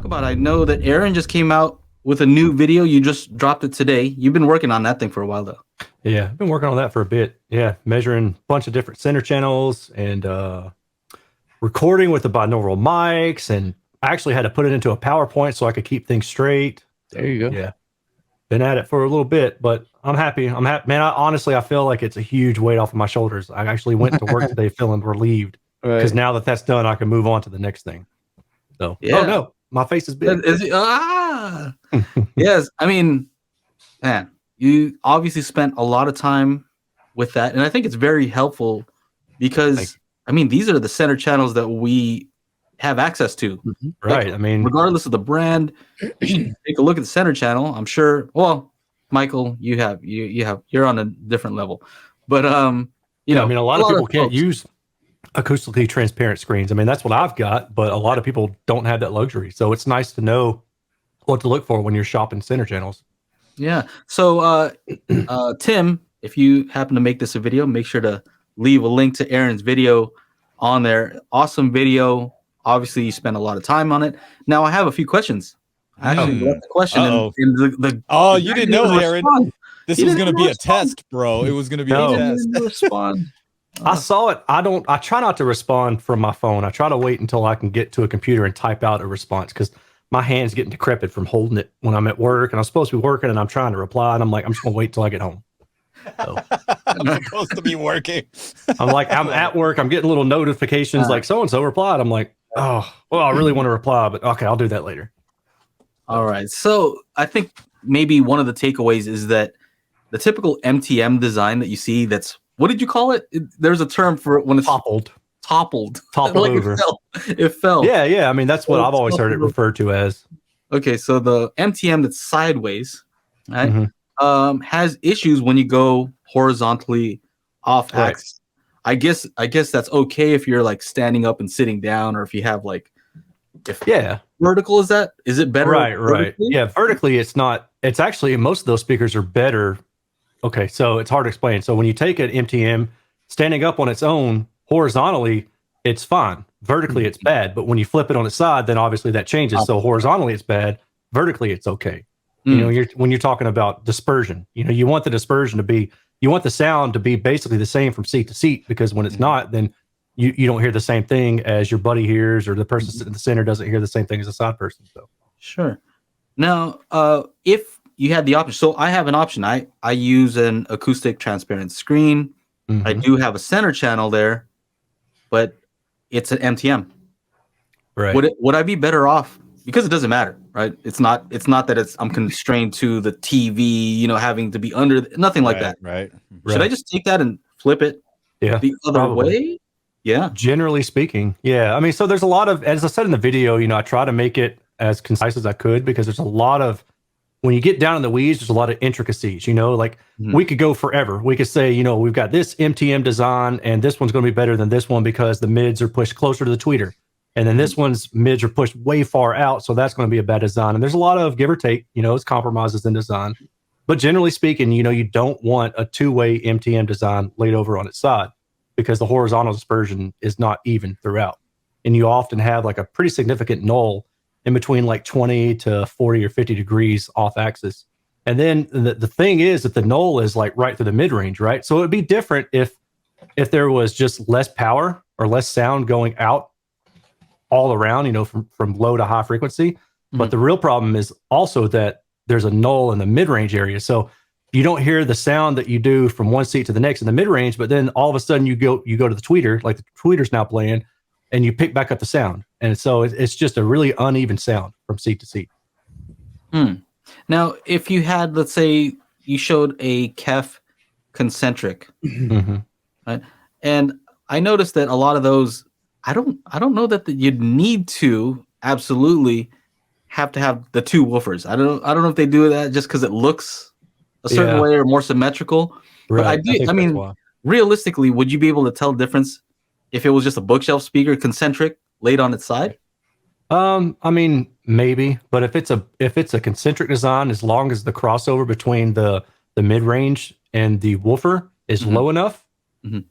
about it, I know that Erin just came out with a new video. You just dropped it today. You've been working on that thing for a while, though. Yeah, I've been working on that for a bit. Yeah, measuring a bunch of different center channels and recording with the binaural mics. And I actually had to put it into a PowerPoint so I could keep things straight. There you go. Yeah. Been at it for a little bit, but I'm happy. Man, honestly, I feel like it's a huge weight off of my shoulders. I actually went to work today feeling relieved because now that that's done, I can move on to the next thing. So, oh no, my face is big. Yes. I mean, man, you obviously spent a lot of time with that. And I think it's very helpful because, I mean, these are the center channels that we have access to. Mm-hmm. Right. Like, I mean, regardless of the brand, take a look at the center channel. I'm sure, well, Michael, you're on a different level. But, you know, I mean, a lot of people can't use acoustically transparent screens. I mean, that's what I've got, but a lot of people don't have that luxury. So it's nice to know what to look for when you're shopping center channels. Yeah. So, Tim, if you happen to make this a video, make sure to leave a link to Erin's video on there. Awesome video. Obviously, you spent a lot of time on it. Now, I have a few questions. I actually left the question in you didn't know, Erin. This was going to be a test, bro. It was going to be a test. Respond. I saw it. I try not to respond from my phone. I try to wait until I can get to a computer and type out a response because my hand's getting decrepit from holding it when I'm at work and I'm supposed to be working and I'm trying to reply and I'm like, I'm just going to wait till I get home. So, I'm supposed to be working. I'm at work. I'm getting little notifications like so-and-so replied. I'm like, oh, well, I really want to reply, but okay, I'll do that later. All right. So I think maybe one of the takeaways is that the typical MTM design that you see, that's, what did you call it? There's a term for it when it's toppled like over. It fell. Yeah. I mean, that's what I've always heard it referred to as. Okay. So the MTM that's sideways, right, has issues when you go horizontally off axis. I guess that's okay if you're like standing up and sitting down, or if you have like, vertical, is it better? Right. Yeah, vertically it's not. It's actually, most of those speakers are better. Okay, so it's hard to explain. So when you take an MTM standing up on its own horizontally, it's fine. Vertically it's bad, but when you flip it on its side, then obviously that changes. So horizontally it's bad, vertically it's okay. You know, when you're talking about dispersion, you know, you want the dispersion to be, you want the sound to be basically the same from seat to seat, because when it's not, then you don't hear the same thing as your buddy hears, or the person sitting in the center doesn't hear the same thing as the side person. So sure. Now, if you had the option, so I have an option. I use an acoustic transparent screen. I do have a center channel there, but it's an MTM. Right. Would I be better off? Because it doesn't matter, right? It's not that I'm constrained to the TV, you know, having to be under, nothing like that. Right. Should I just take that and flip it the other way? Yeah. Generally speaking. Yeah. I mean, so there's a lot of, as I said in the video, you know, I try to make it as concise as I could, because there's a lot of, when you get down in the weeds, there's a lot of intricacies, you know, like we could go forever. We could say, you know, we've got this MTM design and this one's going to be better than this one because the mids are pushed closer to the tweeter. And then this one's mids are pushed way far out. So that's going to be a bad design. And there's a lot of give or take, you know, it's compromises in design. But generally speaking, you know, you don't want a two-way MTM design laid over on its side, because the horizontal dispersion is not even throughout. And you often have like a pretty significant null in between like 20 to 40 or 50 degrees off axis. And then the thing is that the null is like right through the mid-range, right? So it'd be different if there was just less power or less sound going out all around, you know, from low to high frequency. But the real problem is also that there's a null in the mid-range area. So you don't hear the sound that you do from one seat to the next in the mid-range, but then all of a sudden you go to the tweeter, like the tweeter's now playing, and you pick back up the sound. And so it's just a really uneven sound from seat to seat. Now, if you had, let's say you showed a KEF concentric, right? And I noticed that a lot of those, I don't know that you'd need to absolutely have to have the two woofers. I don't know if they do that just because it looks a certain way or more symmetrical. Right. But I mean, realistically, would you be able to tell the difference if it was just a bookshelf speaker, concentric, laid on its side? I mean, maybe, but if it's a concentric design, as long as the crossover between the mid-range and the woofer is low enough,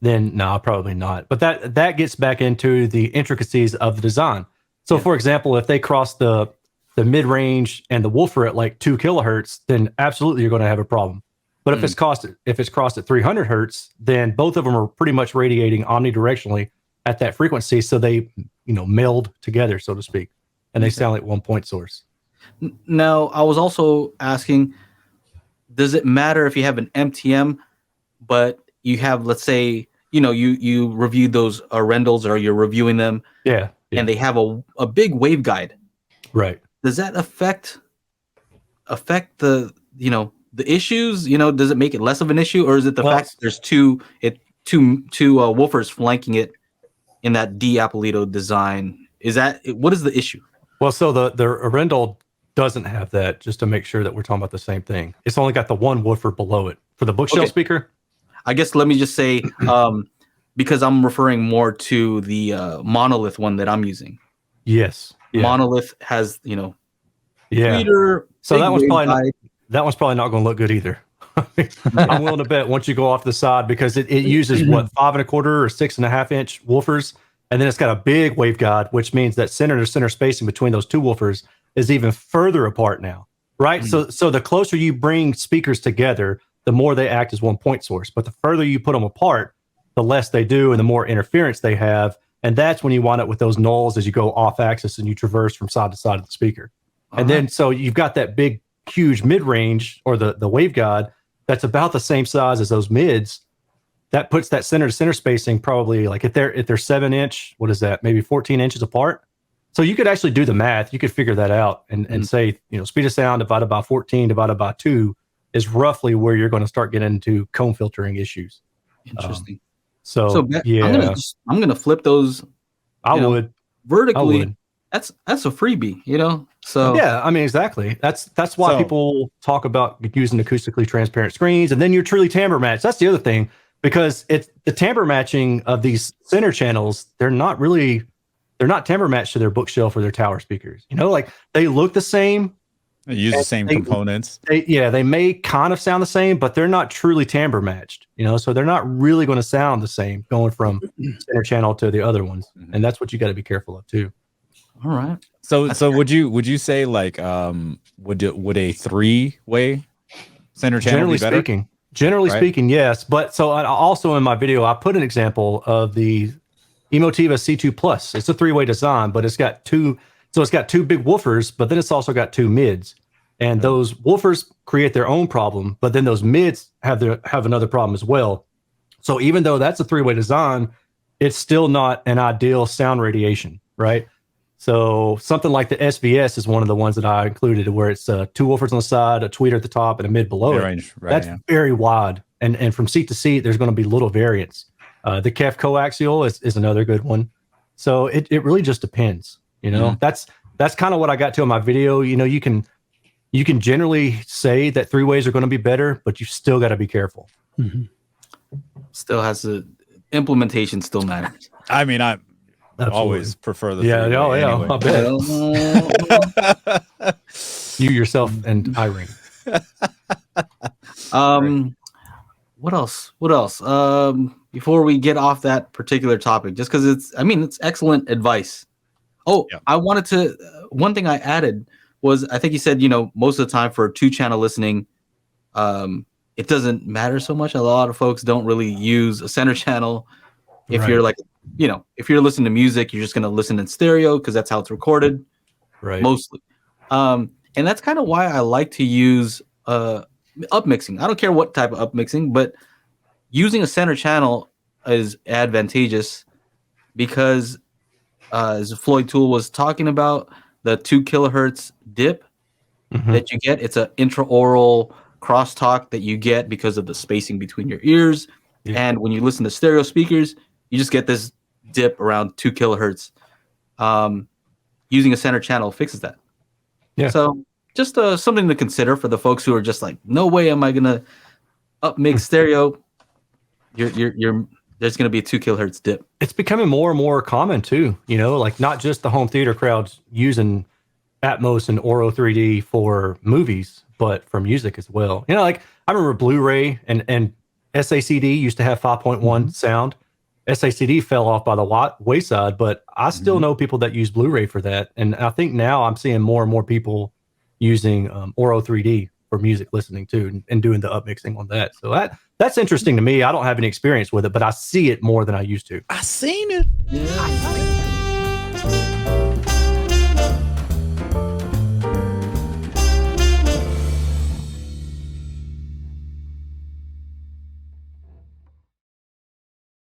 then no, probably not. But that gets back into the intricacies of the design. So for example, if they cross the the mid range and the woofer at like 2 kilohertz, then absolutely you're going to have a problem. But if it's crossed at 300 hertz, then both of them are pretty much radiating omnidirectionally at that frequency, so they meld together, so to speak, and they sound like one point source. Now, I was also asking, does it matter if you have an MTM, but you have, let's say, you reviewed those rendels, or you're reviewing them, and they have a big waveguide, right? Does that affect the issues? Does it make it less of an issue, or is it the fact that there's two woofers flanking it in that Apolito design? What is the issue? Well, so the Arendal doesn't have that, just to make sure that we're talking about the same thing. It's only got the one woofer below it for the bookshelf speaker. I guess let me just say, because I'm referring more to the Monolith one that I'm using. Yes. Yeah. Monolith has, tweeter, so that one's probably not going to look good either. I'm willing to bet once you go off the side, because it uses 5 1/4 or 6.5 inch woofers, and then it's got a big waveguide, which means that center to center spacing between those two woofers is even further apart now, right? So the closer you bring speakers together, the more they act as one point source. But the further you put them apart, the less they do and the more interference they have. And that's when you wind up with those nulls as you go off axis and you traverse from side to side of the speaker. And then so you've got that big, huge mid-range, or the waveguide, that's about the same size as those mids. That puts that center to center spacing probably, like if they're 7 inch, what is that? Maybe 14 inches apart. So you could actually do the math. You could figure that out and say, speed of sound divided by 14 divided by 2 is roughly where you're going to start getting into comb filtering issues. Interesting. Yeah, I'm gonna flip those. I would vertically. I would. That's a freebie, So yeah, I mean, exactly. That's why people talk about using acoustically transparent screens, and then you're truly timbre matched. That's the other thing, because it's the timbre matching of these center channels. They're not timbre matched to their bookshelf or their tower speakers. Like they look the same. They use the same components. They may kind of sound the same, but they're not truly timbre matched. So they're not really going to sound the same going from center channel to the other ones, and that's what you got to be careful of too. All right. So would you say like would a 3-way center channel be better? Generally speaking, yes. But so also in my video, I put an example of the Emotiva C2 Plus. It's a 3-way design, but it's got two. So it's got 2 big woofers, but then it's also got 2 mids, and those woofers create their own problem. But then those mids have another problem as well. So even though that's a 3-way design, it's still not an ideal sound radiation, right? So something like the SVS is one of the ones that I included, where it's 2 woofers on the side, a tweeter at the top, and a mid below it. Range, that's very wide, and from seat to seat, there's going to be little variance. The KEF coaxial is another good one. So it really just depends. That's kind of what I got to in my video. You can generally say that 3 ways are going to be better, but you still got to be careful. Still has the implementation still matters. I mean, I always prefer the 3-way anyway. I bet. You yourself and Erin. What else? Before we get off that particular topic, just because it's excellent advice. I wanted to. One thing I added was, I think you said, most of the time for 2-channel listening, it doesn't matter so much. A lot of folks don't really use a center channel. If you're like, if you're listening to music, you're just going to listen in stereo because that's how it's recorded, right? Mostly. And that's kind of why I like to use upmixing. I don't care what type of upmixing, but using a center channel is advantageous because, as Floyd Toole was talking about, the 2 kilohertz dip that you get, it's an intraoral crosstalk that you get because of the spacing between your ears. And when you listen to stereo speakers, you just get this dip around 2 kilohertz. Using a center channel fixes that. Yeah. So just something to consider for the folks who are just like, no way am I gonna upmix stereo. There's going to be a 2 kilohertz dip. It's becoming more and more common too, like not just the home theater crowds using Atmos and Oro 3D for movies, but for music as well. Like I remember Blu-ray and SACD used to have 5.1 sound. SACD fell off by the wayside, but I still know people that use Blu-ray for that. And I think now I'm seeing more and more people using Oro 3D for music listening too, and doing the upmixing on that. So that's interesting to me. I don't have any experience with it, but I see it more than I used to. I seen it. Yeah.